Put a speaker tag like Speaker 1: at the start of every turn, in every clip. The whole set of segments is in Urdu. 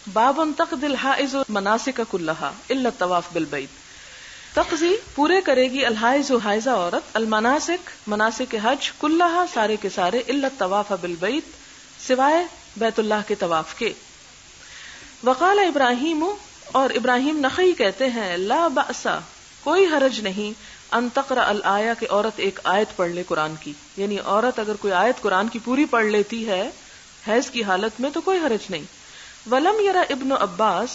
Speaker 1: باب تقضی الحائض مناسک کلھا الا الطواف بالبیت. تقضی پورے کرے گی الحائض و حائضہ عورت المناسک مناسک حج کلھا سارے کے سارے الا الطواف بالبیت سوائے بیت اللہ کے طواف کے. وقال ابراہیم اور ابراہیم نخعی کہتے ہیں لا بأس کوئی حرج نہیں ان تقرأ الآیہ کہ عورت ایک آیت پڑھ لے قرآن کی، یعنی عورت اگر کوئی آیت قرآن کی پوری پڑھ لیتی ہے حیض کی حالت میں تو کوئی حرج نہیں. ولم یرا ابن عباس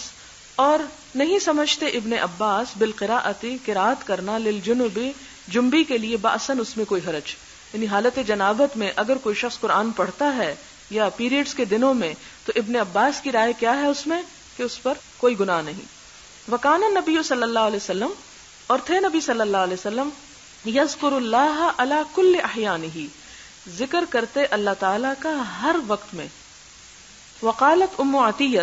Speaker 1: اور نہیں سمجھتے ابن عباس بالقراءۃ قراءت کرنا للجنب جنبی کے لیے بأسن اس میں کوئی حرج، یعنی حالت جنابت میں اگر کوئی شخص قرآن پڑھتا ہے یا پیریڈز کے دنوں میں تو ابن عباس کی رائے کیا ہے اس میں کہ اس پر کوئی گناہ نہیں. وکان النبی صلی اللہ علیہ وسلم اور تھے نبی صلی اللہ علیہ وسلم یذکر اللہ علی کل احیانہ ذکر کرتے اللہ تعالی کا ہر وقت میں. وقالت ام عطیہ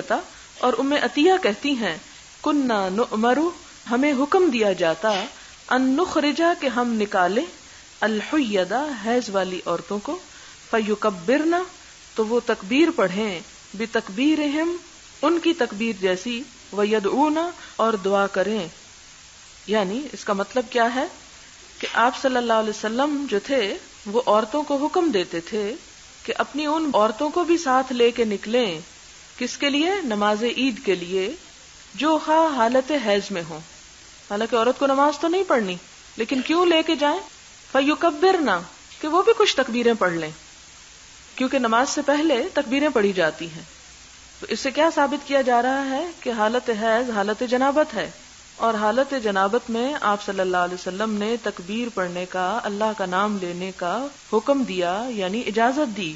Speaker 1: اور ام عطیہ کہتی ہیں کننا نؤمر ہمیں حکم دیا جاتا ان نخرجا کہ ہم نکالے الحیدہ حیض والی عورتوں کو فیکبرنا تو وہ تکبیر پڑھیں بتکبیرہم ان کی تکبیر جیسی ویدعونا اور دعا کریں. یعنی اس کا مطلب کیا ہے کہ آپ صلی اللہ علیہ وسلم جو تھے وہ عورتوں کو حکم دیتے تھے کہ اپنی ان عورتوں کو بھی ساتھ لے کے نکلیں. کس کے لیے؟ نماز عید کے لیے، جو خواہ حالت حیض میں ہوں. حالانکہ عورت کو نماز تو نہیں پڑھنی لیکن کیوں لے کے جائیں؟ فیکبرنا کہ وہ بھی کچھ تکبیریں پڑھ لیں، کیونکہ نماز سے پہلے تکبیریں پڑھی جاتی ہیں. تو اس سے کیا ثابت کیا جا رہا ہے کہ حالت حیض حالت جنابت ہے، اور حالت جنابت میں آپ صلی اللہ علیہ وسلم نے تکبیر پڑھنے کا، اللہ کا نام لینے کا حکم دیا، یعنی اجازت دی.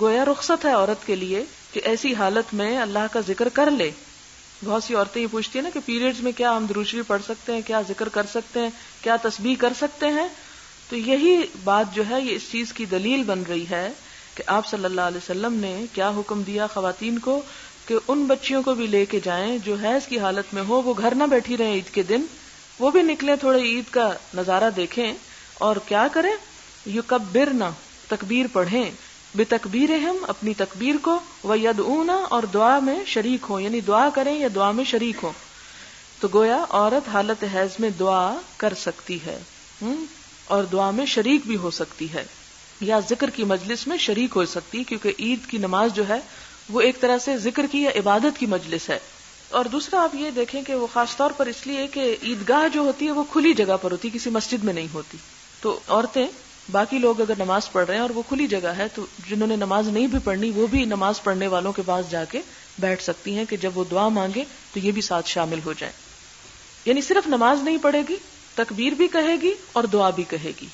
Speaker 1: گویا رخصت ہے عورت کے لیے کہ ایسی حالت میں اللہ کا ذکر کر لے. بہت سی عورتیں یہ پوچھتی ہیں نا کہ پیریڈز میں کیا ہم درود شریف پڑھ سکتے ہیں، کیا ذکر کر سکتے ہیں، کیا تسبیح کر سکتے ہیں. تو یہی بات جو ہے یہ اس چیز کی دلیل بن رہی ہے کہ آپ صلی اللہ علیہ وسلم نے کیا حکم دیا خواتین کو کہ ان بچیوں کو بھی لے کے جائیں جو حیض کی حالت میں ہو، وہ گھر نہ بیٹھی رہیں عید کے دن، وہ بھی نکلیں تھوڑے عید کا نظارہ دیکھیں اور کیا کریں یکبرنا تکبیر پڑھیں بتکبیرہم اپنی تکبیر کو ویدعونا اور دعا میں شریک ہوں، یعنی دعا کریں یا دعا میں شریک ہوں. تو گویا عورت حالت حیض میں دعا کر سکتی ہے اور دعا میں شریک بھی ہو سکتی ہے یا ذکر کی مجلس میں شریک ہو سکتی، کیونکہ عید کی نماز جو ہے وہ ایک طرح سے ذکر کی یا عبادت کی مجلس ہے. اور دوسرا آپ یہ دیکھیں کہ وہ خاص طور پر اس لیے کہ عیدگاہ جو ہوتی ہے وہ کھلی جگہ پر ہوتی، کسی مسجد میں نہیں ہوتی. تو عورتیں باقی لوگ اگر نماز پڑھ رہے ہیں اور وہ کھلی جگہ ہے تو جنہوں نے نماز نہیں بھی پڑھنی وہ بھی نماز پڑھنے والوں کے پاس جا کے بیٹھ سکتی ہیں کہ جب وہ دعا مانگے تو یہ بھی ساتھ شامل ہو جائیں. یعنی صرف نماز نہیں پڑھے گی، تکبیر بھی کہے گی اور دعا بھی کہے گی.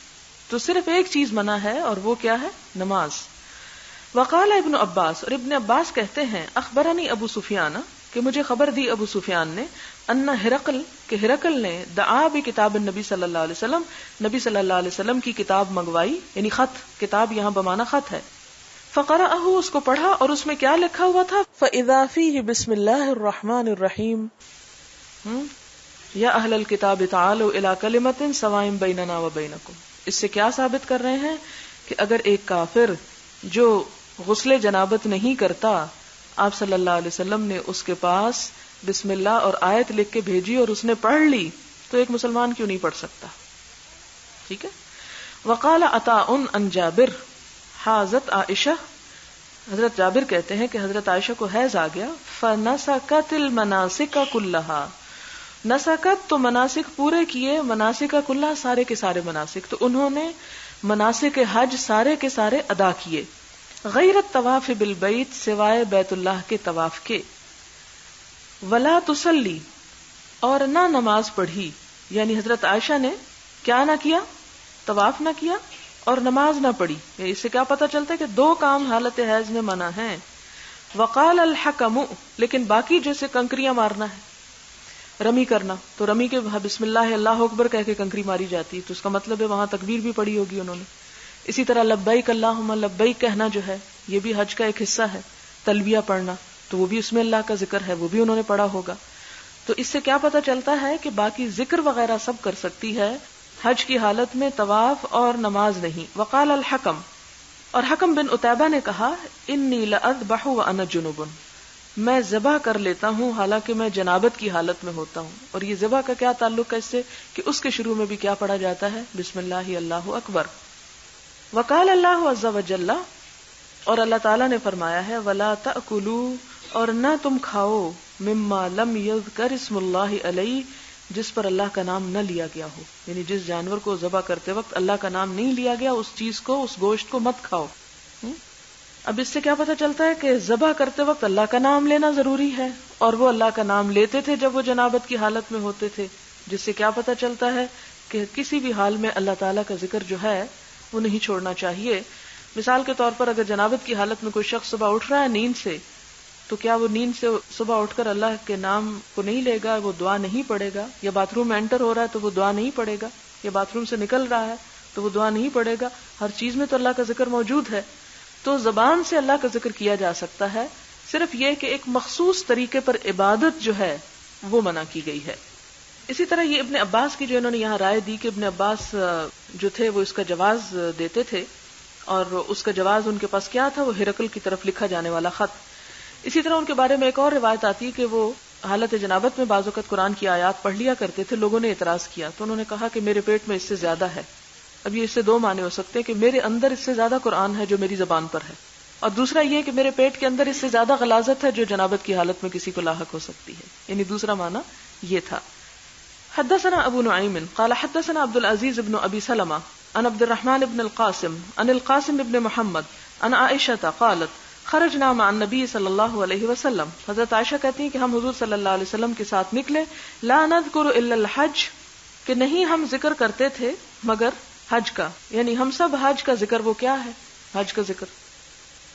Speaker 1: تو صرف ایک چیز منع ہے اور وہ کیا ہے؟ نماز. وقال ابن عباس اور ابن عباس کہتے ہیں اخبرنی ابو سفیان کہ مجھے خبر دی ابو سفیان نے ان ہرقل کہ ہرقل نے دعا بکتاب النبی صلی اللہ علیہ وسلم نبی صلی اللہ علیہ وسلم کی کتاب منگوائی، یعنی خط، کتاب یہاں بمعنی خط ہے. فقرأہ اس کو پڑھا اور اس میں کیا لکھا ہوا تھا؟ فإذا فیہ بسم اللہ الرحمن الرحیم یا اہل الکتاب تعالوا الی کلمۃ سواء بیننا وبینکم. اس سے کیا ثابت کر رہے ہیں کہ اگر ایک کافر جو غسل جنابت نہیں کرتا آپ صلی اللہ علیہ وسلم نے اس کے پاس بسم اللہ اور آیت لکھ کے بھیجی اور اس نے پڑھ لی تو ایک مسلمان کیوں نہیں پڑھ سکتا؟ ٹھیک ہے. وقال عطاء عن جابر حاضت عائشہ حضرت جابر کہتے ہیں کہ حضرت عائشہ کو حیض آ گیا. فنسکت المناسک کلھا نسکت تو مناسک پورے کیے، مناسک کلھا سارے کے سارے مناسک، تو انہوں نے مناسک حج سارے کے سارے ادا کیے. غیر الطواف بالبیت سوائے بیت اللہ کے طواف کے. ولا تصلی اور نہ نماز پڑھی، یعنی حضرت عائشہ نے کیا نہ کیا؟ طواف نہ کیا اور نماز نہ پڑھی. اس سے کیا پتہ چلتا ہے کہ دو کام حالت حیض میں منع ہیں. وقال الحکم لیکن باقی جیسے کنکریاں مارنا ہے، رمی کرنا، تو رمی کے بسم اللہ اللہ اکبر کہہ کے کنکری ماری جاتی، تو اس کا مطلب ہے وہاں تکبیر بھی پڑھی ہوگی انہوں نے. اسی طرح لبیک اللہم لبیک کہنا جو ہے یہ بھی حج کا ایک حصہ ہے، تلبیہ پڑھنا تو وہ بھی اس میں اللہ کا ذکر ہے، وہ بھی انہوں نے پڑھا ہوگا. تو اس سے کیا پتہ چلتا ہے کہ باقی ذکر وغیرہ سب کر سکتی ہے، حج کی حالت میں طواف اور نماز نہیں. وقال الحکم اور حکم بن عتیبہ نے کہا انی لأذبح وانا جنب میں ذبح کر لیتا ہوں حالانکہ میں جنابت کی حالت میں ہوتا ہوں. اور یہ ذبح کا کیا تعلق ہے اس سے کہ اس کے شروع میں بھی کیا پڑھا جاتا ہے؟ بسم اللہ اللہ اکبر. وقال اللہ عز وجل، اور اللہ تعالیٰ نے فرمایا ہے، ولا تأکلوا، اور نہ تم کھاؤ، مما لم یذکر اسم اللہ علیہ، جس پر اللہ کا نام نہ لیا گیا ہو. یعنی جس جانور کو ذبح کرتے وقت اللہ کا نام نہیں لیا گیا، اس چیز کو، اس گوشت کو مت کھاؤ. اب اس سے کیا پتہ چلتا ہے کہ ذبح کرتے وقت اللہ کا نام لینا ضروری ہے، اور وہ اللہ کا نام لیتے تھے جب وہ جنابت کی حالت میں ہوتے تھے. جس سے کیا پتہ چلتا ہے کہ کسی بھی حال میں اللہ تعالیٰ کا ذکر جو ہے وہ نہیں چھوڑنا چاہیے. مثال کے طور پر اگر جنابت کی حالت میں کوئی شخص صبح اٹھ رہا ہے نیند سے، تو کیا وہ نیند سے صبح اٹھ کر اللہ کے نام کو نہیں لے گا، وہ دعا نہیں پڑھے گا؟ یا باتھ روم میں انٹر ہو رہا ہے تو وہ دعا نہیں پڑھے گا؟ یا باتھ روم سے نکل رہا ہے تو وہ دعا نہیں پڑھے گا؟ ہر چیز میں تو اللہ کا ذکر موجود ہے. تو زبان سے اللہ کا ذکر کیا جا سکتا ہے، صرف یہ کہ ایک مخصوص طریقے پر عبادت جو ہے وہ منع کی گئی ہے. اسی طرح یہ ابن عباس کی جو انہوں نے یہاں رائے دی کہ ابن عباس جو تھے وہ اس کا جواز دیتے تھے، اور اس کا جواز ان کے پاس کیا تھا؟ وہ ہرقل کی طرف لکھا جانے والا خط. اسی طرح ان کے بارے میں ایک اور روایت آتی ہے کہ وہ حالت جنابت میں بعض اوقات قرآن کی آیات پڑھ لیا کرتے تھے. لوگوں نے اعتراض کیا تو انہوں نے کہا کہ میرے پیٹ میں اس سے زیادہ ہے. اب یہ اس سے دو معنی ہو سکتے ہیں کہ میرے اندر اس سے زیادہ قرآن ہے جو میری زبان پر ہے، اور دوسرا یہ کہ میرے پیٹ کے اندر اس سے زیادہ غلاظت ہے جو جنابت کی حالت میں کسی کو لاحق ہو سکتی ہے. یعنی دوسرا معنی یہ تھا. حدثنا ابو نعیم قال حدثنا عبد العزیز بن ابی سلمہ عن عبد الرحمن بن القاسم عن القاسم بن محمد عن عائشہ قالت خرجنا مع النبی صلی اللہ علیہ وسلم. حضرت عائشہ کہتی ہیں کہ ہم حضور صلی اللہ علیہ وسلم کے ساتھ نکلے. لا نذکر الا الحج، کہ نہیں ہم ذکر کرتے تھے مگر حج کا. یعنی ہم سب حج کا ذکر، وہ کیا ہے حج کا ذکر؟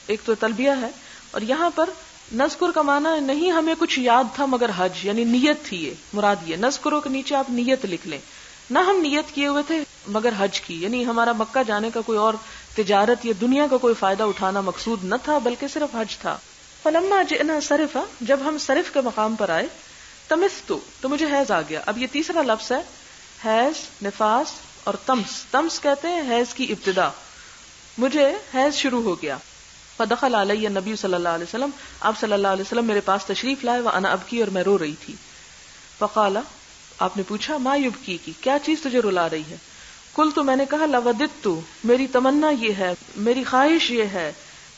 Speaker 1: ایک تو تلبیہ ہے، اور یہاں پر نذکر کا معنی نہیں ہمیں کچھ یاد تھا مگر حج، یعنی نیت تھی. یہ مراد یہ نذکروں کے نیچے آپ نیت لکھ لیں. نہ ہم نیت کیے ہوئے تھے مگر حج کی، یعنی ہمارا مکہ جانے کا کوئی اور تجارت یا دنیا کا کوئی فائدہ اٹھانا مقصود نہ تھا، بلکہ صرف حج تھا. فلما جئنا صرفا، جب ہم صرف کے مقام پر آئے، تمستو، تو مجھے حیض آ گیا. اب یہ تیسرا لفظ ہے، حیض، نفاس اور تمس. تمس کہتے ہیں حیض کی ابتدا. مجھے حیض شروع ہو گیا. فدخل علی النبی صلی اللہ علیہ وسلم، آپ صلی اللہ علیہ وسلم میرے پاس تشریف لائے. وانا ابکی، اور میں رو رہی تھی. فقال، آپ نے پوچھا، ما یبکی کی، کیا چیز تجھے رلا رہی ہے؟ قلت، میں نے کہا، لوددت، میری تمنا یہ ہے، میری خواہش یہ ہے،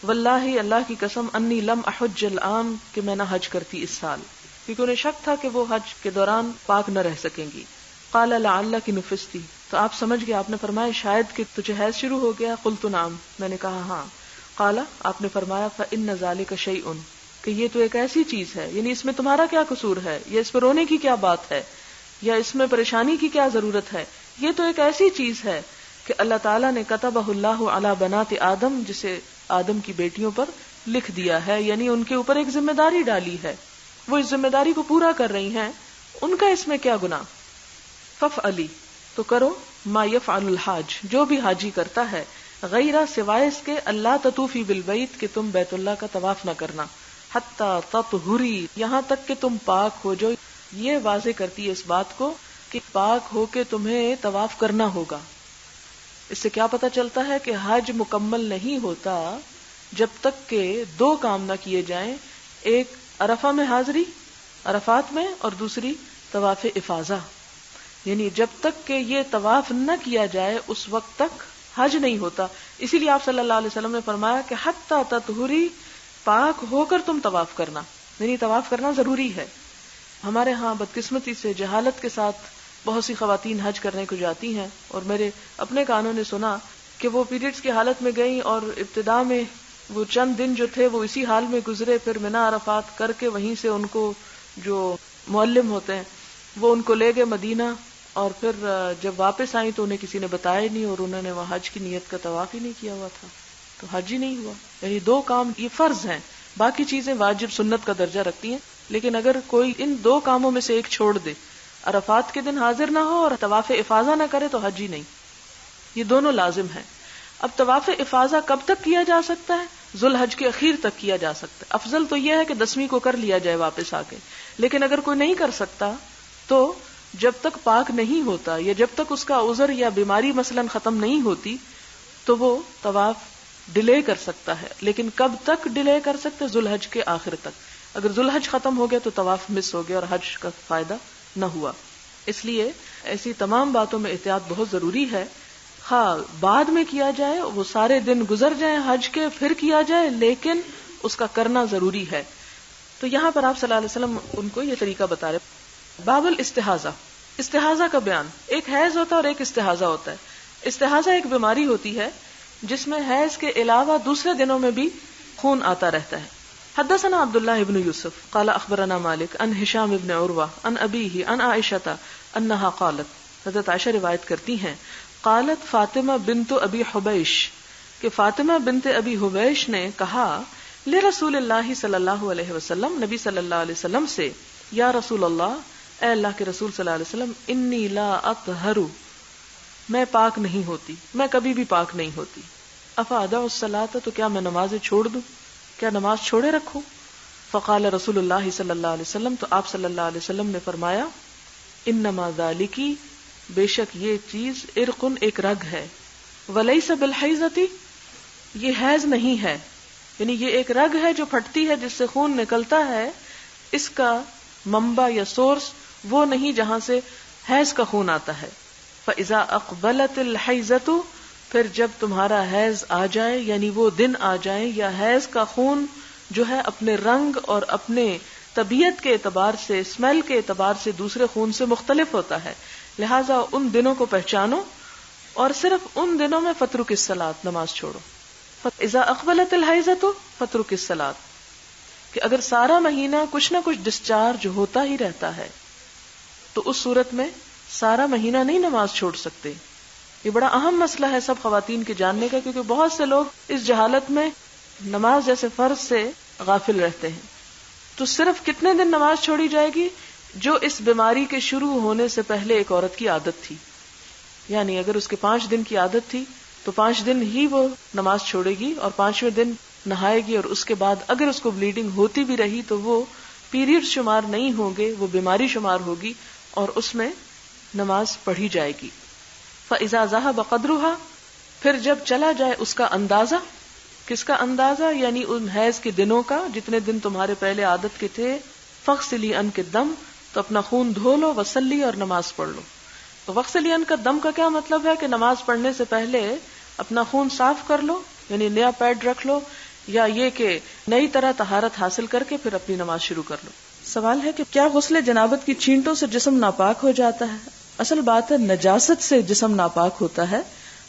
Speaker 1: واللہ، اللہ کی قسم، انی لم احج العام، کہ میں نہ حج کرتی اس سال، کیونکہ انہیں شک تھا کہ وہ حج کے دوران پاک نہ رہ سکیں گی. قال لعلک نفستی، تو آپ سمجھ گئے، آپ نے فرمایا شاید کہ تجھے حیض شروع ہو گیا. قلت نعم، میں نے کہا ہاں. قال، آپ نے فرمایا فإن ذلک شیء، کہ یہ تو ایک ایسی چیز ہے، یعنی اس میں تمہارا کیا قصور ہے، یا اس پر رونے کی کیا بات ہے، یا اس میں پریشانی کی کیا ضرورت ہے. یہ تو ایک ایسی چیز ہے کہ اللہ تعالیٰ نے کتبہ اللہ علی بنات آدم، جسے آدم کی بیٹیوں پر لکھ دیا ہے، یعنی ان کے اوپر ایک ذمہ داری ڈالی ہے، وہ اس ذمہ داری کو پورا کر رہی ہیں، ان کا اس میں کیا گناہ. فافعلی، تو کرو، ما یفعل الحاج، جو بھی حاجی کرتا ہے، غیرہ، سوائے اس کے، اللہ تطوفی بالبیت، کہ تم بیت اللہ کا طواف نہ کرنا، حتی تطہری، یہاں تک کہ تم پاک ہو جو. یہ واضح کرتی ہے اس بات کو کہ پاک ہو کے تمہیں طواف کرنا ہوگا. اس سے کیا پتہ چلتا ہے کہ حج مکمل نہیں ہوتا جب تک کہ دو کام نہ کیے جائیں، ایک عرفہ میں حاضری، عرفات میں، اور دوسری طواف افاضہ. یعنی جب تک کہ یہ طواف نہ کیا جائے اس وقت تک حج نہیں ہوتا. اسی لیے آپ صلی اللہ علیہ وسلم نے فرمایا کہ حتی تطہری، پاک ہو کر تم طواف کرنا، یعنی طواف کرنا ضروری ہے. ہمارے ہاں بدقسمتی سے جہالت کے ساتھ بہت سی خواتین حج کرنے کو جاتی ہیں، اور میرے اپنے کانوں نے سنا کہ وہ پیریڈز کی حالت میں گئیں، اور ابتدا میں وہ چند دن جو تھے وہ اسی حال میں گزرے، پھر منا عرفات کر کے وہیں سے ان کو جو معلم ہوتے ہیں وہ ان کو لے گئے مدینہ، اور پھر جب واپس آئیں تو انہیں کسی نے بتایا ہی نہیں، اور انہوں نے وہاں حج کی نیت کا طواف ہی نہیں کیا ہوا تھا، تو حج ہی نہیں ہوا. یعنی دو کام یہ فرض ہیں، باقی چیزیں واجب سنت کا درجہ رکھتی ہیں، لیکن اگر کوئی ان دو کاموں میں سے ایک چھوڑ دے، عرفات کے دن حاضر نہ ہو اور طواف افاضہ نہ کرے، تو حج ہی نہیں. یہ دونوں لازم ہیں. اب طواف افاضہ کب تک کیا جا سکتا ہے؟ ذوالحج کے اخیر تک کیا جا سکتا ہے. افضل تو یہ ہے کہ 10ویں کو کر لیا جائے واپس آ کے، لیکن اگر کوئی نہیں کر سکتا تو جب تک پاک نہیں ہوتا، یا جب تک اس کا عذر یا بیماری مثلا ختم نہیں ہوتی، تو وہ طواف ڈیلے کر سکتا ہے. لیکن کب تک ڈیلے کر سکتے؟ ذوالحج کے آخر تک. اگر ذوالحج ختم ہو گیا تو طواف مس ہو گیا اور حج کا فائدہ نہ ہوا. اس لیے ایسی تمام باتوں میں احتیاط بہت ضروری ہے. ہاں بعد میں کیا جائے، وہ سارے دن گزر جائیں حج کے پھر کیا جائے، لیکن اس کا کرنا ضروری ہے. تو یہاں پر آپ صلی اللہ علیہ وسلم ان کو یہ طریقہ بتا رہے. باب الاستحاضہ، استحاضہ کا بیان. ایک حیض ہوتا ہے اور ایک استحاضہ ہوتا ہے. استحاضہ ایک بیماری ہوتی ہے جس میں حیض کے علاوہ دوسرے دنوں میں بھی خون آتا رہتا ہے. حدثنا عبداللہ ابن یوسف قال اخبرنا مالک عن ہشام ابن عروہ عن ابیہ عن عائشہ انہا قالت، حضرت عائشہ روایت کرتی ہیں، قالت فاطمہ بنت ابی حبیش، کہ فاطمہ بنت ابی حبیش نے کہا لرسول اللہ صلی اللہ علیہ وسلم، نبی صلی اللہ علیہ وسلم سے، یا رسول اللہ، اے اللہ کے رسول صلی اللہ علیہ وسلم، انی لا اطہر، میں پاک نہیں ہوتی، میں کبھی بھی پاک نہیں ہوتی. افادع الصلاۃ، تو کیا میں نمازیں چھوڑ دوں، کیا نماز چھوڑے رکھوں؟ فقال رسول اللہ صلی اللہ علیہ وسلم، تو آپ صلی اللہ علیہ وسلم نے فرمایا، انما ذالکی، بے شک یہ چیز، ارقن، ایک رگ ہے، ولیس بالحیضتی، یہ حیض نہیں ہے، یعنی یہ ایک رگ ہے جو پھٹتی ہے جس سے خون نکلتا ہے، اس کا منبع یا سورس وہ نہیں جہاں سے حیض کا خون آتا ہے. فاذا اقبلت الحیضۃ، پھر جب تمہارا حیض آ جائے، یعنی وہ دن آ جائیں یا حیض کا خون جو ہے اپنے رنگ اور اپنے طبیعت کے اعتبار سے، اسمیل کے اعتبار سے دوسرے خون سے مختلف ہوتا ہے، لہذا ان دنوں کو پہچانو اور صرف ان دنوں میں فترک الصلاۃ، نماز چھوڑو. اذا اقبلت الحیضۃ فترک الصلاۃ، کہ اگر سارا مہینہ کچھ نہ کچھ ڈسچارج ہوتا ہی رہتا ہے تو اس صورت میں سارا مہینہ نہیں نماز چھوڑ سکتے. یہ بڑا اہم مسئلہ ہے سب خواتین کے جاننے کا، کیونکہ بہت سے لوگ اس جہالت میں نماز جیسے فرض سے غافل رہتے ہیں. تو صرف کتنے دن نماز چھوڑی جائے گی؟ جو اس بیماری کے شروع ہونے سے پہلے ایک عورت کی عادت تھی، یعنی اگر اس کے 5 دن کی عادت تھی تو 5 دن ہی وہ نماز چھوڑے گی اور 5ویں دن نہائے گی، اور اس کے بعد اگر اس کو بلیڈنگ ہوتی بھی رہی تو وہ پیریڈ شمار نہیں ہوں گے، وہ بیماری شمار ہوگی اور اس میں نماز پڑھی جائے گی. فَإِذَا ذَهَبَ قَدْرُهَا، پھر جب چلا جائے اس کا اندازہ. کس کا اندازہ؟ یعنی ان حیض کے دنوں کا، جتنے دن تمہارے پہلے عادت کے تھے. فَغْسِلِي عَنْكِ الدَّمَ، تو اپنا خون دھو لو، وصلی، اور نماز پڑھ لو. تو وغسلی عَنْكَ الدَّمَ کا کیا مطلب ہے؟ کہ نماز پڑھنے سے پہلے اپنا خون صاف کر لو، یعنی نیا پیڈ رکھ لو، یا یہ کہ نئی طرح طہارت حاصل کر کے پھر اپنی نماز شروع کر لو. سوال ہے کہ کیا غسل جنابت کی چھینٹوں سے جسم ناپاک ہو جاتا ہے؟ اصل بات ہے نجاست سے جسم ناپاک ہوتا ہے.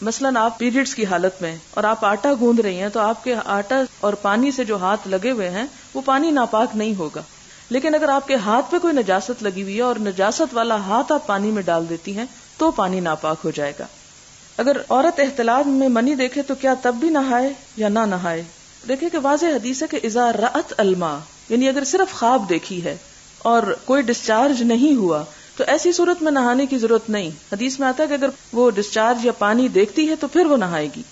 Speaker 1: مثلاً آپ پیریڈز کی حالت میں اور آپ آٹا گوندھ رہی ہیں تو آپ کے آٹا اور پانی سے جو ہاتھ لگے ہوئے ہیں وہ پانی ناپاک نہیں ہوگا. لیکن اگر آپ کے ہاتھ پہ کوئی نجاست لگی ہوئی ہے اور نجاست والا ہاتھ آپ پانی میں ڈال دیتی ہیں تو پانی ناپاک ہو جائے گا. اگر عورت احتلام میں منی دیکھے تو کیا تب بھی نہائے یا نہ نہائے؟ دیکھیں کہ واضح حدیث ہے کہ اذا رأت الماء، یعنی اگر صرف خواب دیکھی ہے اور کوئی ڈسچارج نہیں ہوا تو ایسی صورت میں نہانے کی ضرورت نہیں. حدیث میں آتا ہے کہ اگر وہ ڈسچارج یا پانی دیکھتی ہے تو پھر وہ نہائے گی.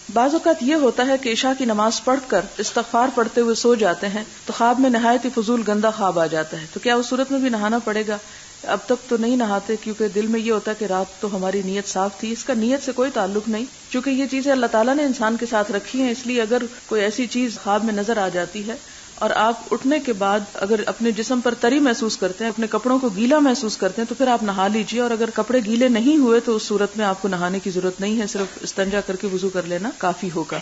Speaker 1: بعض اوقات یہ ہوتا ہے کہ عشاء کی نماز پڑھ کر استغفار پڑھتے ہوئے سو جاتے ہیں تو خواب میں نہایت ہی فضول گندا خواب آ جاتا ہے، تو کیا اس صورت میں بھی نہانا پڑے گا؟ اب تک تو نہیں نہاتے، کیونکہ دل میں یہ ہوتا ہے کہ رات تو ہماری نیت صاف تھی. اس کا نیت سے کوئی تعلق نہیں، چونکہ یہ چیزیں اللہ تعالیٰ نے انسان کے ساتھ رکھی ہیں. اس لیے اگر کوئی ایسی چیز خواب میں نظر آ جاتی ہے اور آپ اٹھنے کے بعد اگر اپنے جسم پر تری محسوس کرتے ہیں، اپنے کپڑوں کو گیلا محسوس کرتے ہیں، تو پھر آپ نہا لیجئے. اور اگر کپڑے گیلے نہیں ہوئے تو اس صورت میں آپ کو نہانے کی ضرورت نہیں ہے، صرف استنجا کر کے وضو کر لینا کافی ہوگا.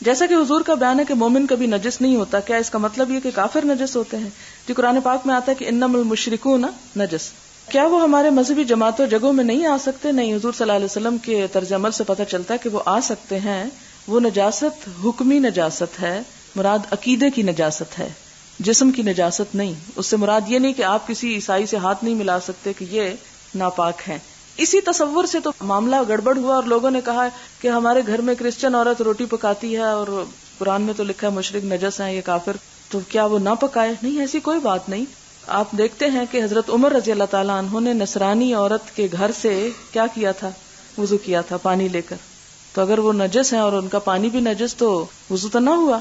Speaker 1: جیسا کہ حضور کا بیان ہے کہ مومن کبھی نجس نہیں ہوتا، کیا اس کا مطلب یہ کہ کافر نجس ہوتے ہیں؟ جو قرآن پاک میں آتا ہے کہ انما المشرکون نجس. کیا وہ ہمارے مذہبی جماعتوں جگہوں میں نہیں آ سکتے؟ نہیں، حضور صلی اللہ علیہ وسلم کے طرز عمل سے پتہ چلتا ہے کہ وہ آ سکتے ہیں. وہ نجاست حکمی نجاست ہے، مراد عقیدے کی نجاست ہے، جسم کی نجاست نہیں. اس سے مراد یہ نہیں کہ آپ کسی عیسائی سے ہاتھ نہیں ملا سکتے کہ یہ ناپاک ہیں. اسی تصور سے تو معاملہ گڑبڑ ہوا اور لوگوں نے کہا کہ ہمارے گھر میں کرسچن عورت روٹی پکاتی ہے اور قرآن میں تو لکھا ہے مشرک نجس ہیں، یہ کافر، تو کیا وہ نہ پکائے؟ نہیں، ایسی کوئی بات نہیں. آپ دیکھتے ہیں کہ حضرت عمر رضی اللہ تعالیٰ عنہ نے نصرانی عورت کے گھر سے کیا کیا تھا؟ وضو کیا تھا پانی لے کر. تو اگر وہ نجس ہیں اور ان کا پانی بھی نجس تو وضو تو نہ ہوا.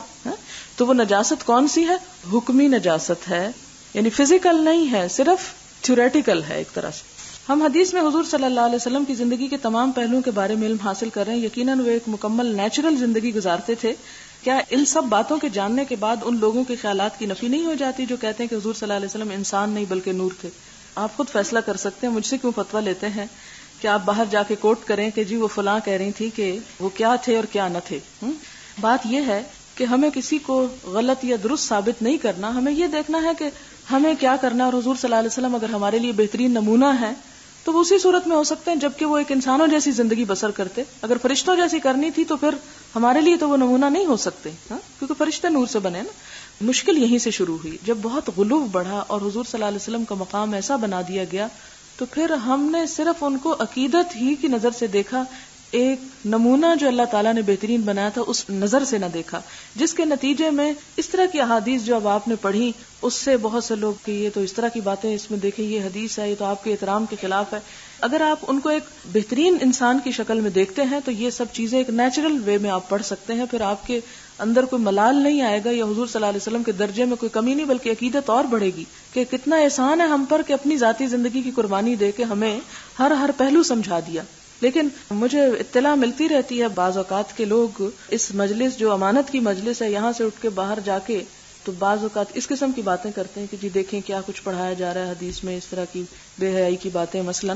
Speaker 1: تو وہ نجاست کون سی ہے؟ حکمی نجاست ہے، یعنی فزیکل نہیں ہے، صرف تھیوریٹیکل ہے ایک طرح سے. ہم حدیث میں حضور صلی اللہ علیہ وسلم کی زندگی کے تمام پہلوؤں کے بارے میں علم حاصل کر رہے ہیں. یقیناً وہ ایک مکمل نیچرل زندگی گزارتے تھے. کیا ان سب باتوں کے جاننے کے بعد ان لوگوں کے خیالات کی نفی نہیں ہو جاتی جو کہتے ہیں کہ حضور صلی اللہ علیہ وسلم انسان نہیں بلکہ نور تھے؟ آپ خود فیصلہ کر سکتے ہیں. مجھ سے کیوں فتویٰ لیتے ہیں کہ آپ باہر جا کے کوٹ کریں کہ جی وہ فلاں کہہ رہی تھی کہ وہ کیا تھے اور کیا نہ تھے. بات یہ ہے کہ ہمیں کسی کو غلط یا درست ثابت نہیں کرنا، ہمیں یہ دیکھنا ہے کہ ہمیں کیا کرنا. اور حضور صلی اللہ علیہ وسلم اگر ہمارے لیے بہترین نمونہ ہے تو وہ اسی صورت میں ہو سکتے ہیں جبکہ وہ ایک انسانوں جیسی زندگی بسر کرتے. اگر فرشتوں جیسی کرنی تھی تو پھر ہمارے لیے تو وہ نمونہ نہیں ہو سکتے، کیونکہ فرشتے نور سے بنے نا. مشکل یہیں سے شروع ہوئی جب بہت غلو بڑھا اور حضور صلی اللہ علیہ وسلم کا مقام ایسا بنا دیا گیا تو پھر ہم نے صرف ان کو عقیدت ہی کی نظر سے دیکھا، ایک نمونہ جو اللہ تعالیٰ نے بہترین بنایا تھا اس نظر سے نہ دیکھا، جس کے نتیجے میں اس طرح کی احادیث جو اب آپ نے پڑھی اس سے بہت سے لوگ کہ یہ تو اس طرح کی باتیں اس میں دیکھیں، یہ حدیث ہے، یہ تو آپ کے احترام کے خلاف ہے. اگر آپ ان کو ایک بہترین انسان کی شکل میں دیکھتے ہیں تو یہ سب چیزیں ایک نیچرل وے میں آپ پڑھ سکتے ہیں. پھر آپ کے اندر کوئی ملال نہیں آئے گا یا حضور صلی اللہ علیہ وسلم کے درجے میں کوئی کمی نہیں، بلکہ عقیدت اور بڑھے گی کہ کتنا احسان ہے ہم پر کہ اپنی ذاتی زندگی کی قربانی دے کے ہمیں ہر پہلو سمجھا دیا. لیکن مجھے اطلاع ملتی رہتی ہے بعض اوقات کے لوگ اس مجلس جو امانت کی مجلس ہے یہاں سے اٹھ کے باہر جا کے تو بعض اوقات اس قسم کی باتیں کرتے ہیں کہ جی دیکھیں کیا کچھ پڑھایا جا رہا ہے حدیث میں، اس طرح کی بے حیائی کی باتیں مثلا.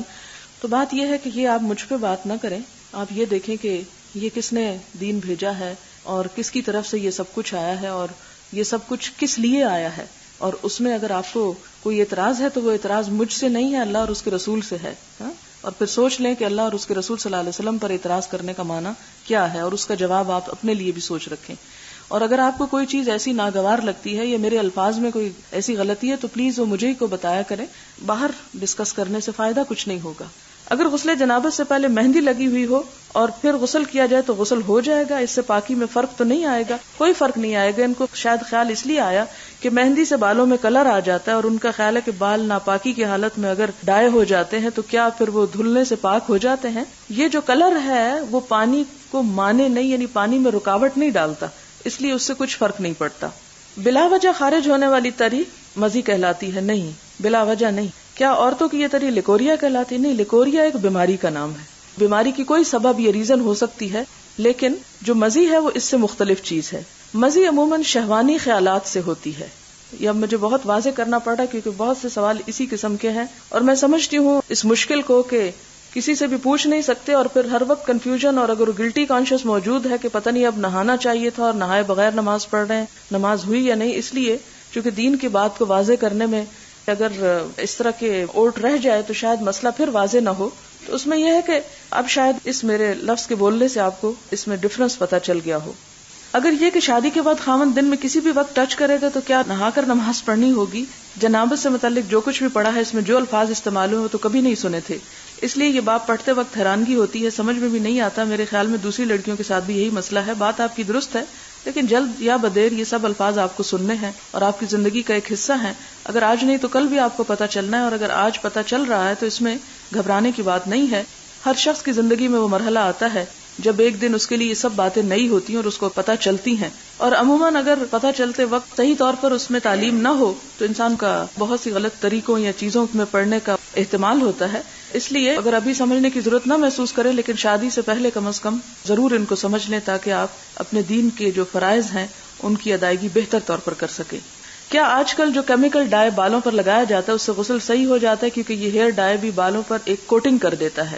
Speaker 1: تو بات یہ ہے کہ یہ آپ مجھ پہ بات نہ کریں، آپ یہ دیکھیں کہ یہ کس نے دین بھیجا ہے اور کس کی طرف سے یہ سب کچھ آیا ہے اور یہ سب کچھ کس لیے آیا ہے. اور اس میں اگر آپ کو کوئی اعتراض ہے تو وہ اعتراض مجھ سے نہیں ہے، اللہ اور اس کے رسول سے ہے. اور پھر سوچ لیں کہ اللہ اور اس کے رسول صلی اللہ علیہ وسلم پر اعتراض کرنے کا معنی کیا ہے اور اس کا جواب آپ اپنے لیے بھی سوچ رکھیں. اور اگر آپ کو کوئی چیز ایسی ناگوار لگتی ہے یا میرے الفاظ میں کوئی ایسی غلطی ہے تو پلیز وہ مجھے ہی کو بتایا کریں. باہر ڈسکس کرنے سے فائدہ کچھ نہیں ہوگا. اگر غسل جنابت سے پہلے مہندی لگی ہوئی ہو اور پھر غسل کیا جائے تو غسل ہو جائے گا، اس سے پاکی میں فرق تو نہیں آئے گا؟ کوئی فرق نہیں آئے گا. ان کو شاید خیال اس لیے آیا کہ مہندی سے بالوں میں کلر آ جاتا ہے اور ان کا خیال ہے کہ بال ناپاکی کی حالت میں اگر ڈائے ہو جاتے ہیں تو کیا پھر وہ دھلنے سے پاک ہو جاتے ہیں. یہ جو کلر ہے وہ پانی کو مانے نہیں، یعنی پانی میں رکاوٹ نہیں ڈالتا، اس لیے اس سے کچھ فرق نہیں پڑتا. بلا وجہ خارج ہونے والی تری مزی کہلاتی ہے؟ نہیں، بلا وجہ نہیں. کیا عورتوں کی یہ تری لکوریا کہلاتی؟ نہیں، لکوریا ایک بیماری کا نام ہے. بیماری کی کوئی سبب یا ریزن ہو سکتی ہے، لیکن جو مزی ہے وہ اس سے مختلف چیز ہے. مزی عموماً شہوانی خیالات سے ہوتی ہے. یہ اب مجھے بہت واضح کرنا پڑا کیونکہ بہت سے سوال اسی قسم کے ہیں اور میں سمجھتی ہوں اس مشکل کو کہ کسی سے بھی پوچھ نہیں سکتے اور پھر ہر وقت کنفیوژن. اور اگر گلٹی کانشیس موجود ہے کہ پتہ نہیں اب نہانا چاہیے تھا اور نہائے بغیر نماز پڑھ رہے ہیں، نماز ہوئی یا نہیں، اس لیے چونکہ دین کی بات کو واضح کرنے میں اگر اس طرح کے اوٹ رہ جائے تو شاید مسئلہ پھر واضح نہ ہو. تو اس میں یہ ہے کہ اب شاید اس میرے لفظ کے بولنے سے آپ کو اس میں ڈفرنس پتہ چل گیا ہو. اگر یہ کہ شادی کے بعد خاوند دن میں کسی بھی وقت ٹچ کرے گا تو کیا نہا کر نماز پڑھنی ہوگی؟ جنابت سے متعلق جو کچھ بھی پڑھا ہے اس میں جو الفاظ استعمال ہوئے تو کبھی نہیں سنے تھے، اس لیے یہ بات پڑھتے وقت حیرانگی ہوتی ہے، سمجھ میں بھی نہیں آتا. میرے خیال میں دوسری لڑکیوں کے ساتھ بھی یہی مسئلہ ہے. بات آپ کی درست ہے، لیکن جلد یا بدیر یہ سب الفاظ آپ کو سننے ہیں اور آپ کی زندگی کا ایک حصہ ہیں. اگر آج نہیں تو کل بھی آپ کو پتہ چلنا ہے، اور اگر آج پتہ چل رہا ہے تو اس میں گھبرانے کی بات نہیں ہے. ہر شخص کی زندگی میں وہ مرحلہ آتا ہے جب ایک دن اس کے لیے یہ سب باتیں نئی ہوتی ہیں اور اس کو پتہ چلتی ہیں. اور عموماً اگر پتہ چلتے وقت صحیح طور پر اس میں تعلیم نہ ہو تو انسان کا بہت سی غلط طریقوں یا چیزوں میں پڑنے کا احتمال ہوتا ہے. اس لیے اگر ابھی سمجھنے کی ضرورت نہ محسوس کریں لیکن شادی سے پہلے کم از کم ضرور ان کو سمجھ لیں تاکہ آپ اپنے دین کے جو فرائض ہیں ان کی ادائیگی بہتر طور پر کر سکیں. کیا آج کل جو کیمیکل ڈائی بالوں پر لگایا جاتا ہے اس سے غسل صحیح ہو جاتا ہے؟ کیونکہ یہ ہیئر ڈائی بھی بالوں پر ایک کوٹنگ کر دیتا ہے.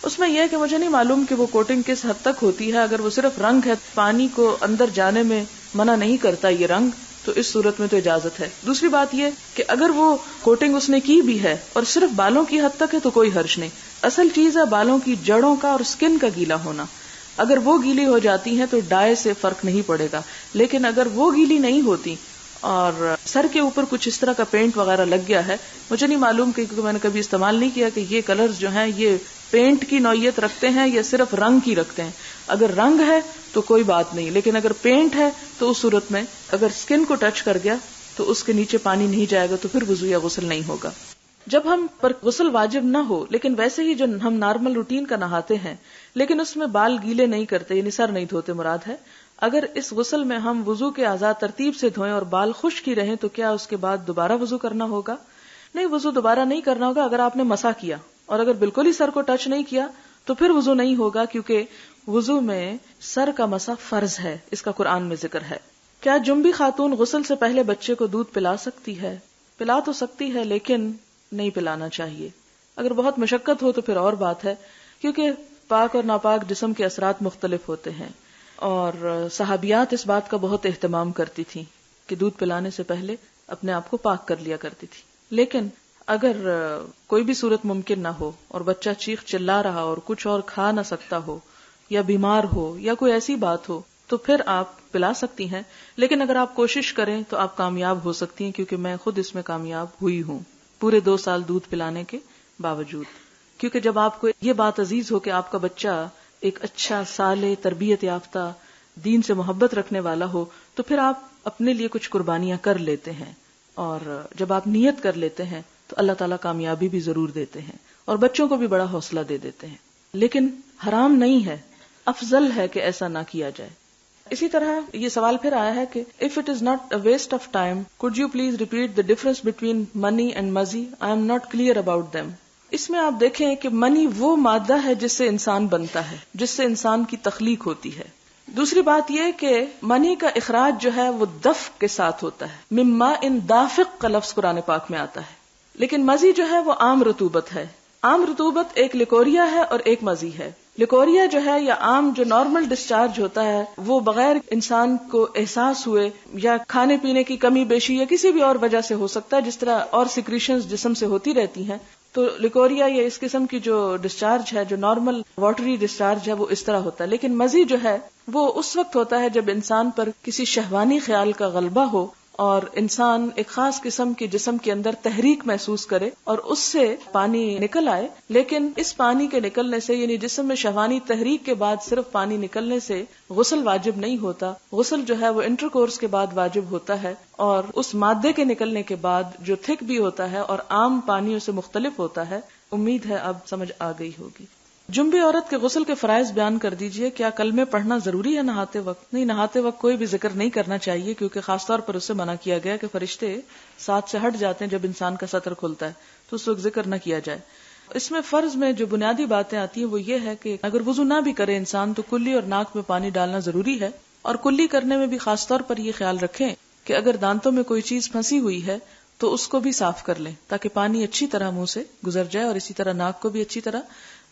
Speaker 1: اس میں یہ ہے کہ مجھے نہیں معلوم کہ وہ کوٹنگ کس حد تک ہوتی ہے. اگر وہ صرف رنگ ہے، پانی کو اندر جانے میں منع نہیں کرتا یہ رنگ، تو اس صورت میں تو اجازت ہے. دوسری بات یہ کہ اگر وہ کوٹنگ اس نے کی بھی ہے اور صرف بالوں کی حد تک ہے تو کوئی حرج نہیں. اصل چیز ہے بالوں کی جڑوں کا اور سکن کا گیلا ہونا. اگر وہ گیلی ہو جاتی ہیں تو ڈائی سے فرق نہیں پڑے گا، لیکن اگر وہ گیلی نہیں ہوتی اور سر کے اوپر کچھ اس طرح کا پینٹ وغیرہ لگ گیا ہے، مجھے نہیں معلوم کیونکہ میں نے کبھی استعمال نہیں کیا کہ یہ کلرز جو ہیں یہ پینٹ کی نوعیت رکھتے ہیں یا صرف رنگ کی رکھتے ہیں. اگر رنگ ہے تو کوئی بات نہیں، لیکن اگر پینٹ ہے تو اس صورت میں اگر سکن کو ٹچ کر گیا تو اس کے نیچے پانی نہیں جائے گا تو پھر وضو یا غسل نہیں ہوگا. جب ہم پر غسل واجب نہ ہو لیکن ویسے ہی جو ہم نارمل روٹین کا نہاتے ہیں لیکن اس میں بال گیلے نہیں کرتے، یعنی سر نہیں دھوتے مراد ہے، اگر اس غسل میں ہم وضو کے اعضاء ترتیب سے دھوئیں اور بال خشک ہی رہیں تو کیا اس کے بعد دوبارہ وضو کرنا ہوگا؟ نہیں، وضو دوبارہ نہیں کرنا ہوگا. اگر آپ نے مسح کیا اور اگر بالکل ہی سر کو ٹچ نہیں کیا تو پھر وضو نہیں ہوگا، کیونکہ وضو میں سر کا مسح فرض ہے، اس کا قرآن میں ذکر ہے۔ کیا جنبی خاتون غسل سے پہلے بچے کو دودھ پلا سکتی ہے؟ پلا تو سکتی ہے، لیکن نہیں پلانا چاہیے۔ اگر بہت مشقت ہو تو پھر اور بات ہے، کیونکہ پاک اور ناپاک جسم کے اثرات مختلف ہوتے ہیں، اور صحابیات اس بات کا بہت اہتمام کرتی تھیں کہ دودھ پلانے سے پہلے اپنے آپ کو پاک کر لیا کرتی تھی۔ لیکن اگر کوئی بھی صورت ممکن نہ ہو اور بچہ چیخ چلا رہا اور کچھ اور کھا نہ سکتا ہو یا بیمار ہو یا کوئی ایسی بات ہو تو پھر آپ پلا سکتی ہیں، لیکن اگر آپ کوشش کریں تو آپ کامیاب ہو سکتی ہیں، کیونکہ میں خود اس میں کامیاب ہوئی ہوں پورے 2 سال دودھ پلانے کے باوجود۔ کیونکہ جب آپ کو یہ بات عزیز ہو کہ آپ کا بچہ ایک اچھا صالح تربیت یافتہ دین سے محبت رکھنے والا ہو تو پھر آپ اپنے لیے کچھ قربانیاں کر لیتے ہیں، اور جب آپ نیت کر لیتے ہیں تو اللہ تعالیٰ کامیابی بھی ضرور دیتے ہیں اور بچوں کو بھی بڑا حوصلہ دے دیتے ہیں۔ لیکن حرام نہیں ہے، افضل ہے کہ ایسا نہ کیا جائے۔ اسی طرح یہ سوال پھر آیا ہے کہ if it is not a waste of time, could you please repeat the difference between money and mazi? I am not clear about them. اس میں آپ دیکھیں کہ منی وہ مادہ ہے جس سے انسان بنتا ہے، جس سے انسان کی تخلیق ہوتی ہے۔ دوسری بات یہ کہ منی کا اخراج جو ہے وہ دفق کے ساتھ ہوتا ہے، مما ان دافق کا لفظ قرآن پاک میں آتا ہے، لیکن مزی جو ہے وہ عام رطوبت ہے۔ عام رطوبت ایک لیکوریا ہے اور ایک مزی ہے۔ لیکوریا جو ہے یا عام جو نارمل ڈسچارج ہوتا ہے وہ بغیر انسان کو احساس ہوئے یا کھانے پینے کی کمی بیشی یا کسی بھی اور وجہ سے ہو سکتا ہے، جس طرح اور سیکریشنز جسم سے ہوتی رہتی ہیں، تو لیکوریا یا اس قسم کی جو ڈسچارج ہے، جو نارمل واٹری ڈسچارج ہے، وہ اس طرح ہوتا ہے۔ لیکن مزی جو ہے وہ اس وقت ہوتا ہے جب انسان پر کسی شہوانی خیال کا غلبہ ہو اور انسان ایک خاص قسم کے جسم کے اندر تحریک محسوس کرے اور اس سے پانی نکل آئے، لیکن اس پانی کے نکلنے سے یعنی جسم میں شہوانی تحریک کے بعد صرف پانی نکلنے سے غسل واجب نہیں ہوتا۔ غسل جو ہے وہ انٹرکورس کے بعد واجب ہوتا ہے، اور اس مادے کے نکلنے کے بعد جو تھک بھی ہوتا ہے اور عام پانیوں سے مختلف ہوتا ہے۔ امید ہے اب سمجھ آ گئی ہوگی۔ جنبی عورت کے غسل کے فرائض بیان کر دیجئے۔ کیا کلمے پڑھنا ضروری ہے نہاتے وقت؟ نہیں، نہاتے وقت کوئی بھی ذکر نہیں کرنا چاہیے، کیونکہ خاص طور پر اس سے منع کیا گیا کہ فرشتے ساتھ سے ہٹ جاتے ہیں جب انسان کا سطر کھلتا ہے، تو اس وقت ذکر نہ کیا جائے۔ اس میں فرض میں جو بنیادی باتیں آتی ہیں وہ یہ ہے کہ اگر وضو نہ بھی کرے انسان تو کلی اور ناک میں پانی ڈالنا ضروری ہے، اور کلی کرنے میں بھی خاص طور پر یہ خیال رکھیں کہ اگر دانتوں میں کوئی چیز پھنسی ہوئی ہے تو اس کو بھی صاف کر لیں تاکہ پانی اچھی طرح منہ سے گزر جائے، اور اسی طرح ناک کو بھی اچھی طرح۔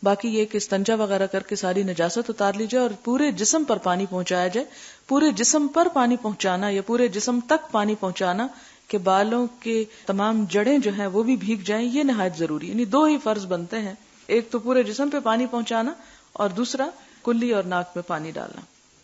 Speaker 1: باقی یہ کہ استنجا وغیرہ کر کے ساری نجاست اتار لی جائے اور پورے جسم پر پانی پہنچایا جائے۔ پورے جسم پر پانی پہنچانا یا پورے جسم تک پانی پہنچانا کہ بالوں کے تمام جڑیں جو ہیں وہ بھی بھیگ جائیں، یہ نہایت ضروری۔ یعنی 2 ہی فرض بنتے ہیں، ایک تو پورے جسم پہ پانی پہنچانا اور دوسرا کلی اور ناک میں پانی ڈالنا۔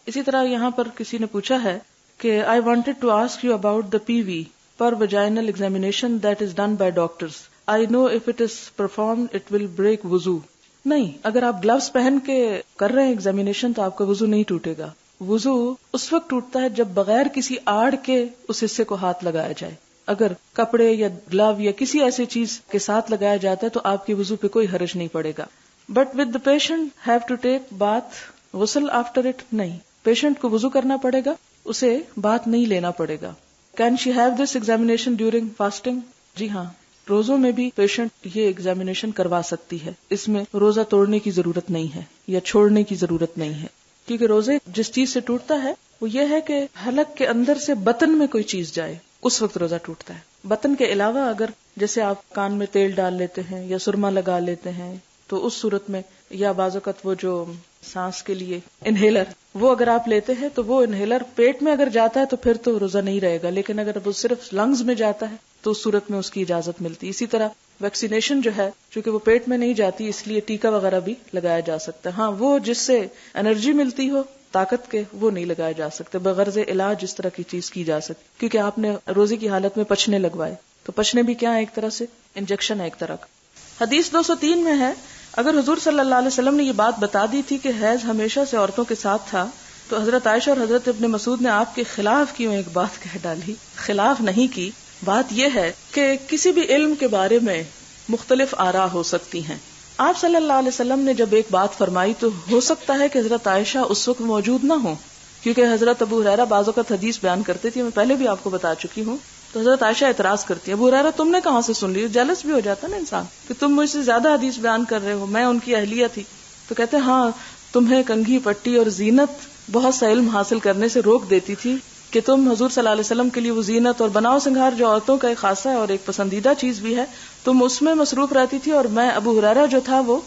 Speaker 1: اسی طرح یہاں پر کسی نے پوچھا ہے کہ I wanted to ask you about the PV per vaginal examination that is done by doctors. I know if it is performed it will break wuzu. نہیں، اگر آپ گلوز پہن کے کر رہے ہیں ایگزامینیشن تو آپ کا وضو نہیں ٹوٹے گا۔ وضو اس وقت ٹوٹتا ہے جب بغیر کسی آڑ کے اس حصے کو ہاتھ لگایا جائے۔ اگر کپڑے یا گلو یا کسی ایسی چیز کے ساتھ لگایا جاتا ہے تو آپ کے وضو پہ کوئی حرج نہیں پڑے گا۔ But with the patient have to take bath غسل آفٹر اٹ، نہیں، پیشنٹ کو وضو کرنا پڑے گا، اسے بات نہیں لینا پڑے گا۔ Can she have this examination during fasting? جی ہاں، روزوں میں بھی پیشنٹ یہ ایگزامینیشن کروا سکتی ہے، اس میں روزہ توڑنے کی ضرورت نہیں ہے یا چھوڑنے کی ضرورت نہیں ہے، کیونکہ روزے جس چیز سے ٹوٹتا ہے وہ یہ ہے کہ حلق کے اندر سے بطن میں کوئی چیز جائے، اس وقت روزہ ٹوٹتا ہے۔ بطن کے علاوہ اگر جیسے آپ کان میں تیل ڈال لیتے ہیں یا سرما لگا لیتے ہیں تو اس صورت میں، یا بعض اوقات وہ جو سانس کے لیے انہیلر وہ اگر آپ لیتے ہیں تو وہ انہیلر پیٹ میں اگر جاتا ہے تو پھر تو روزہ نہیں رہے گا، لیکن اگر وہ صرف لنگز میں جاتا ہے تو اس صورت میں اس کی اجازت ملتی۔ اسی طرح ویکسینیشن جو ہے چونکہ وہ پیٹ میں نہیں جاتی اس لیے ٹیکا وغیرہ بھی لگایا جا سکتا ہے۔ ہاں، وہ جس سے انرجی ملتی ہو طاقت کے وہ نہیں لگائے جا سکتے، بغرض علاج اس طرح کی چیز کی جا سکتی، کیونکہ آپ نے روزے کی حالت میں پچھنے لگوائے، تو پچھنے بھی کیا ہے، ایک طرح سے انجیکشن ہے ایک طرح کا۔ حدیث 203 میں ہے، اگر حضور صلی اللہ علیہ وسلم نے یہ بات بتا دی تھی کہ حیض ہمیشہ سے عورتوں کے ساتھ تھا تو حضرت عائشہ اور حضرت ابن مسعود نے آپ کے خلاف کیوں ایک بات کہہ ڈالی؟ خلاف نہیں کی، بات یہ ہے کہ کسی بھی علم کے بارے میں مختلف آراء ہو سکتی ہیں۔ آپ صلی اللہ علیہ وسلم نے جب ایک بات فرمائی تو ہو سکتا ہے کہ حضرت عائشہ اس وقت موجود نہ ہوں، کیونکہ حضرت ابو ہریرہ بعض اوقات حدیث بیان کرتے تھے، میں پہلے بھی آپ کو بتا چکی ہوں، تو حضرت عائشہ اعتراض کرتی ہے، ابو ہریرہ تم نے کہاں سے سن لی؟ جیلس بھی ہو جاتا نا انسان کہ تم مجھ سے زیادہ حدیث بیان کر رہے ہو، میں ان کی اہلیہ تھی. تو کہتے ہیں ہاں تمہیں کنگھی پٹی اور زینت بہت سا علم حاصل کرنے سے روک دیتی تھی کہ تم حضور صلی اللہ علیہ وسلم کے لیے وہ زینت اور بناؤ سنگھار جو عورتوں کا ایک خاصہ ہے اور ایک پسندیدہ چیز بھی ہے، تم اس میں مصروف رہتی تھی، اور میں ابو ہریرہ جو تھا وہ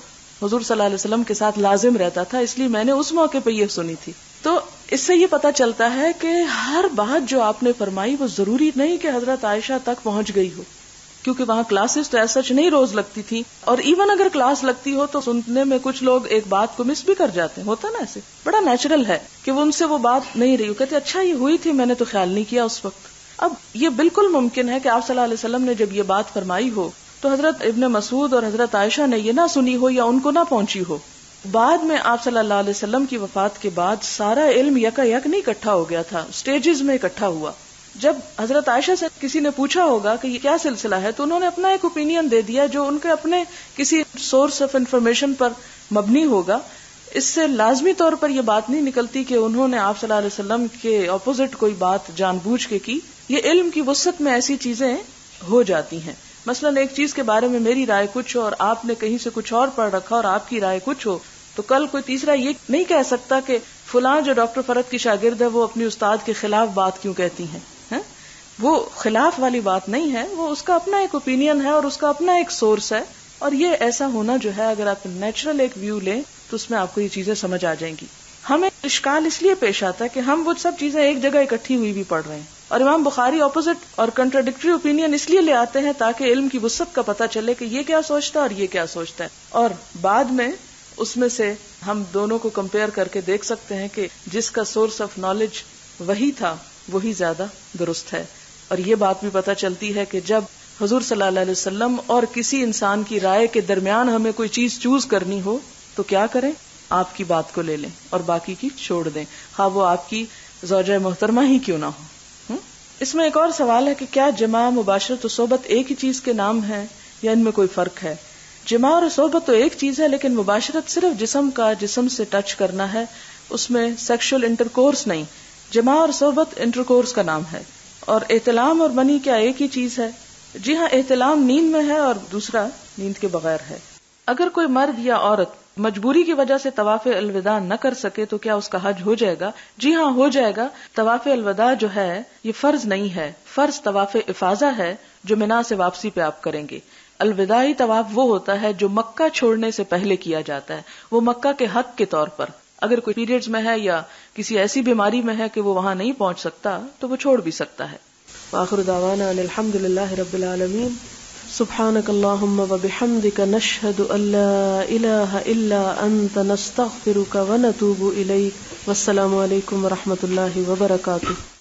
Speaker 1: حضور صلی اللہ علیہ وسلم کے ساتھ لازم رہتا تھا، اس لیے میں نے اس موقع پہ یہ سنی تھی. تو اس سے یہ پتا چلتا ہے کہ ہر بات جو آپ نے فرمائی وہ ضروری نہیں کہ حضرت عائشہ تک پہنچ گئی ہو، کیونکہ وہاں کلاسز تو ایسا نہیں روز لگتی تھی، اور ایون اگر کلاس لگتی ہو تو سننے میں کچھ لوگ ایک بات کو مس بھی کر جاتے ہیں، ہوتا نا ایسے، بڑا نیچرل ہے کہ وہ ان سے وہ بات نہیں رہی، کہتے اچھا یہ ہوئی تھی، میں نے تو خیال نہیں کیا اس وقت. اب یہ بالکل ممکن ہے کہ آپ صلی اللہ علیہ وسلم نے جب یہ بات فرمائی ہو تو حضرت ابن مسعود اور حضرت عائشہ نے یہ نہ سنی ہو یا ان کو نہ پہنچی ہو. بعد میں آپ صلی اللہ علیہ وسلم کی وفات کے بعد سارا علم یکا یک نہیں اکٹھا ہو گیا تھا، سٹیجز میں اکٹھا ہوا. جب حضرت عائشہ سے کسی نے پوچھا ہوگا کہ یہ کیا سلسلہ ہے تو انہوں نے اپنا ایک اوپینین دے دیا جو ان کے اپنے کسی سورس آف انفارمیشن پر مبنی ہوگا. اس سے لازمی طور پر یہ بات نہیں نکلتی کہ انہوں نے آپ صلی اللہ علیہ وسلم کے اپوزٹ کوئی بات جان بوجھ کے کی. یہ علم کی وسعت میں ایسی چیزیں ہو جاتی ہیں. مثلا ایک چیز کے بارے میں میری رائے کچھ ہو اور آپ نے کہیں سے کچھ اور پڑھ رکھا اور آپ کی رائے کچھ ہو، تو کل کوئی تیسرا یہ نہیں کہہ سکتا کہ فلاں جو ڈاکٹر فرد کی شاگرد ہے وہ اپنی استاد کے خلاف بات کیوں کہتی ہیں. وہ خلاف والی بات نہیں ہے، وہ اس کا اپنا ایک اوپینین ہے اور اس کا اپنا ایک سورس ہے. اور یہ ایسا ہونا جو ہے، اگر آپ نیچرل ایک ویو لیں تو اس میں آپ کو یہ چیزیں سمجھ آ جائیں گی. ہمیں اشکال اس لیے پیش آتا ہے کہ ہم وہ سب چیزیں ایک جگہ اکٹھی ہوئی بھی پڑھ رہے ہیں، اور امام بخاری اپوزٹ اور کنٹراڈکٹری اوپینین اس لیے لے آتے ہیں تاکہ علم کی وسعت کا پتہ چلے کہ یہ کیا سوچتا ہے اور یہ کیا سوچتا ہے، اور بعد میں اس میں سے ہم دونوں کو کمپیئر کر کے دیکھ سکتے ہیں کہ جس کا سورس آف نالج وہی تھا وہی زیادہ درست ہے. اور یہ بات بھی پتہ چلتی ہے کہ جب حضور صلی اللہ علیہ وسلم اور کسی انسان کی رائے کے درمیان ہمیں کوئی چیز چوز کرنی ہو تو کیا کریں؟ آپ کی بات کو لے لیں اور باقی کی چھوڑ دیں، خواہ وہ آپ کی زوجہ محترمہ ہی کیوں نہ ہو. اس میں ایک اور سوال ہے کہ کیا جماع، مباشرت و صحبت ایک ہی چیز کے نام ہے یا ان میں کوئی فرق ہے؟ جماع اور صحبت تو ایک چیز ہے، لیکن مباشرت صرف جسم سے ٹچ کرنا ہے، اس میں سیکشل انٹرکورس نہیں. جماع اور صحبت انٹرکورس کا نام ہے. اور احتلام اور منی کیا ایک ہی چیز ہے؟ جی ہاں، احتلام نیند میں ہے اور دوسرا نیند کے بغیر ہے. اگر کوئی مرد یا عورت مجبوری کی وجہ سے طواف الوداع نہ کر سکے تو کیا اس کا حج ہو جائے گا؟ جی ہاں ہو جائے گا. طواف الوداع جو ہے یہ فرض نہیں ہے، فرض طواف افاضہ ہے جو منا سے واپسی پہ آپ کریں گے. الوداعی طواف وہ ہوتا ہے جو مکہ چھوڑنے سے پہلے کیا جاتا ہے، وہ مکہ کے حق کے طور پر. اگر کوئی پیریڈز میں ہے یا کسی ایسی بیماری میں ہے کہ وہ وہاں نہیں پہنچ سکتا تو وہ چھوڑ بھی سکتا ہے. وآخر دعوانا ان الحمد للہ رب العالمین. سبحانک اللہم وبحمدک نشہد ان لا الہ الا انت نستغفرک ونتوب الیک. والسلام علیکم ورحمۃ اللہ وبرکاتہ.